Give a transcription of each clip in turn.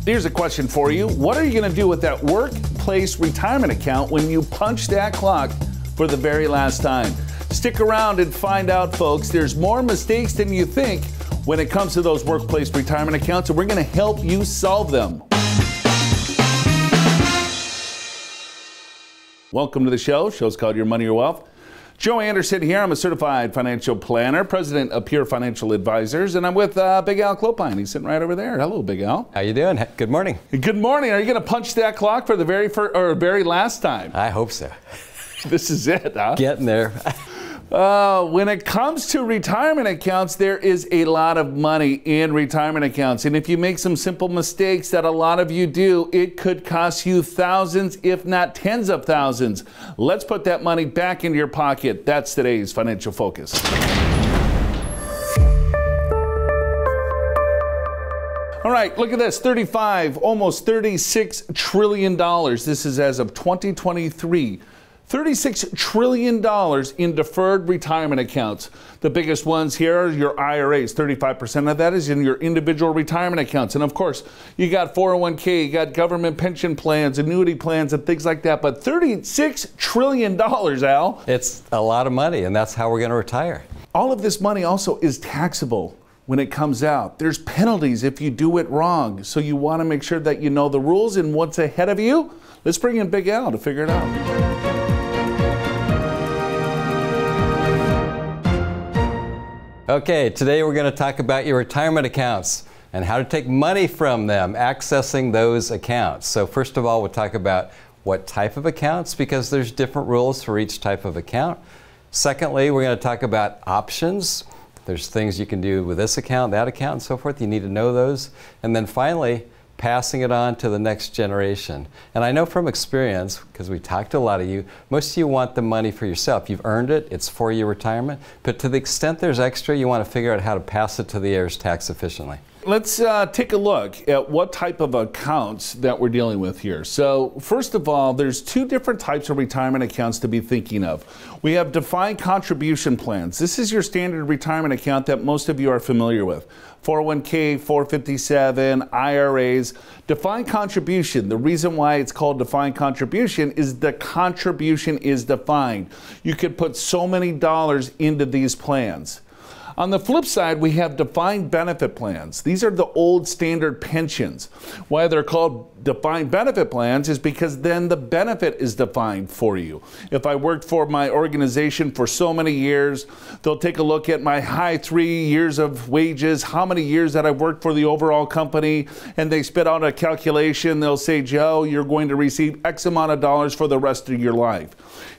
Here's a question for you. What are you going to do with that workplace retirement account when you punch that clock for the very last time? Stick around and find out, folks. There's more mistakes than you think when it comes to those workplace retirement accounts, and we're going to help you solve them. Welcome to the show. Show's called Your Money, Your Wealth. Joe Anderson here. I'm a certified financial planner, president of Pure Financial Advisors, and I'm with Big Al Clopine. He's sitting right over there. Hello, Big Al. How you doing? Good morning. Good morning. Are you going to punch that clock for the very last time? I hope so. This is it, huh? Getting there. When it comes to retirement accounts, there is a lot of money in retirement accounts. And if you make some simple mistakes that a lot of you do, it could cost you thousands, if not tens of thousands. Let's put that money back into your pocket. That's today's Financial Focus. All right, look at this, almost $36 trillion. This is as of 2023. $36 trillion in deferred retirement accounts. The biggest ones here are your IRAs. 35% of that is in your individual retirement accounts. And of course, you got 401k, you got government pension plans, annuity plans, and things like that. But $36 trillion, Al. It's a lot of money, and that's how we're going to retire. All of this money also is taxable when it comes out. There's penalties if you do it wrong. So you want to make sure that you know the rules and what's ahead of you. Let's bring in Big Al to figure it out. Okay, today we're going to talk about your retirement accounts and how to take money from them, accessing those accounts. So first of all, we'll talk about what type of accounts, because there's different rules for each type of account. Secondly, we're going to talk about options. There's things you can do with this account, that account, and so forth. You need to know those. And then finally, passing it on to the next generation. And I know from experience, because we talked to a lot of you, most of you want the money for yourself. You've earned it, it's for your retirement, but to the extent there's extra, you want to figure out how to pass it to the heirs tax efficiently. Let's take a look at what type of accounts that we're dealing with here. So first of all, there's two different types of retirement accounts to be thinking of. We have defined contribution plans. This is your standard retirement account that most of you are familiar with. 401k, 457, IRAs. Defined contribution, the reason why it's called defined contribution is the contribution is defined. You could put so many dollars into these plans. On the flip side, we have defined benefit plans. These are the old standard pensions. Why they're called defined benefit plans is because then the benefit is defined for you. If I worked for my organization for so many years, they'll take a look at my high 3 years of wages, how many years that I've worked for the overall company, and they spit out a calculation. They'll say, Joe, you're going to receive X amount of dollars for the rest of your life.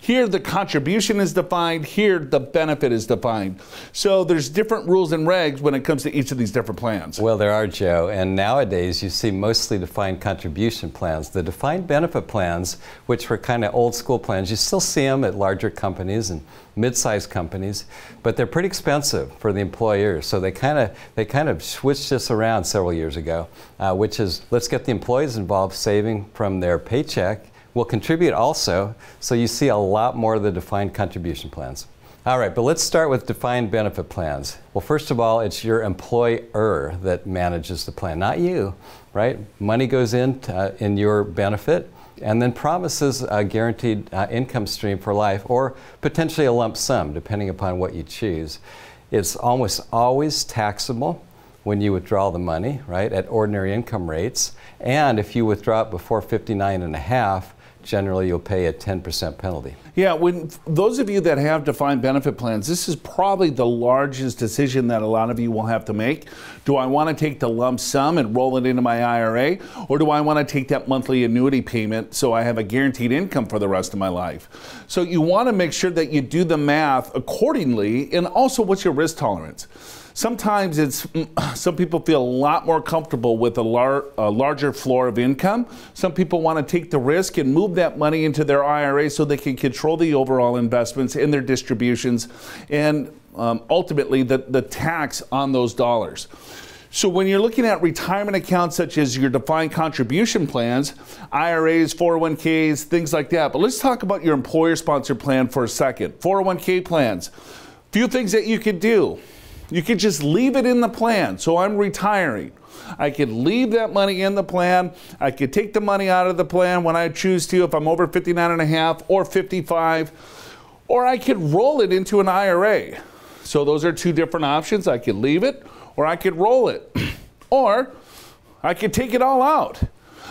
Here, the contribution is defined. Here, the benefit is defined. So there's different rules and regs when it comes to each of these different plans. Well, there are, Joe, and nowadays you see mostly defined contribution plans. The defined benefit plans, which were kind of old school plans, you still see them at larger companies and mid-sized companies, but they're pretty expensive for the employers. So they kind of switched this around several years ago, which is let's get the employees involved, saving from their paycheck. Will contribute also, so you see a lot more of the defined contribution plans. All right, but let's start with defined benefit plans. Well, first of all, it's your employer that manages the plan, not you, right? Money goes in your benefit and then promises a guaranteed income stream for life, or potentially a lump sum, depending upon what you choose. It's almost always taxable when you withdraw the money, right, at ordinary income rates. And if you withdraw it before 59.5, generally you'll pay a 10% penalty. Yeah, when those of you that have defined benefit plans, this is probably the largest decision that a lot of you will have to make. Do I want to take the lump sum and roll it into my IRA, or do I want to take that monthly annuity payment so I have a guaranteed income for the rest of my life? So you want to make sure that you do the math accordingly, and also what's your risk tolerance. Sometimes some people feel a lot more comfortable with a larger floor of income. Some people want to take the risk and move that money into their IRA so they can control the overall investments and their distributions, and ultimately the tax on those dollars. So when you're looking at retirement accounts such as your defined contribution plans, IRAs, 401ks, things like that. But let's talk about your employer-sponsored plan for a second. 401k plans. Few things that you could do. You could just leave it in the plan. So I'm retiring. I could leave that money in the plan. I could take the money out of the plan when I choose to, if I'm over 59 and a half or 55, or I could roll it into an IRA. So those are two different options. I could leave it, or I could roll it, or I could take it all out.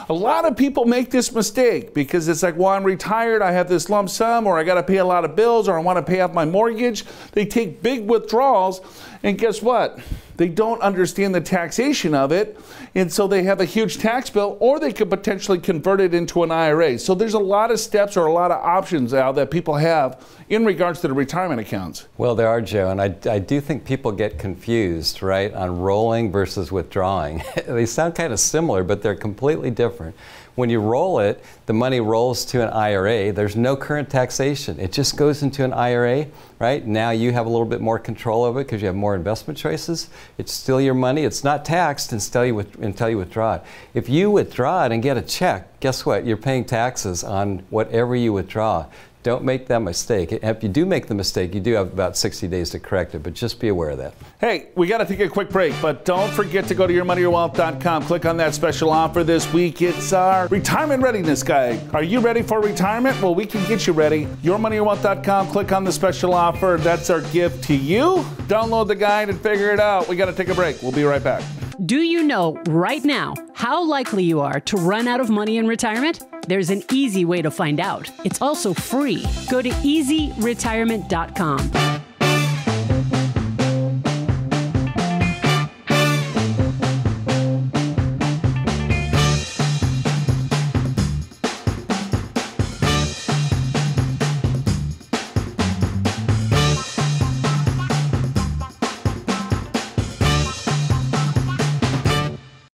A lot of people make this mistake because it's like, well, I'm retired, I have this lump sum, or I got to pay a lot of bills, or I want to pay off my mortgage. They take big withdrawals, and guess what? They don't understand the taxation of it, and so they have a huge tax bill, or they could potentially convert it into an IRA. So there's a lot of steps or a lot of options now that people have in regards to the retirement accounts. Well, there are, Joe, and I do think people get confused, right, on rolling versus withdrawing. They sound kind of similar, but they're completely different. When you roll it, the money rolls to an IRA. There's no current taxation. It just goes into an IRA, right? Now you have a little bit more control of it because you have more investment choices. It's still your money. It's not taxed until you withdraw it. If you withdraw it and get a check, guess what? You're paying taxes on whatever you withdraw. Don't make that mistake. If you do make the mistake, you do have about 60 days to correct it, but just be aware of that. Hey, we got to take a quick break, but don't forget to go to yourmoneyyourwealth.com. Click on that special offer this week. It's our Retirement Readiness Guide. Are you ready for retirement? Well, we can get you ready. Yourmoneyyourwealth.com. Click on the special offer. That's our gift to you. Download the guide and figure it out. We got to take a break. We'll be right back. Do you know right now how likely you are to run out of money in retirement? There's an easy way to find out. It's also free. Go to easyretirement.com.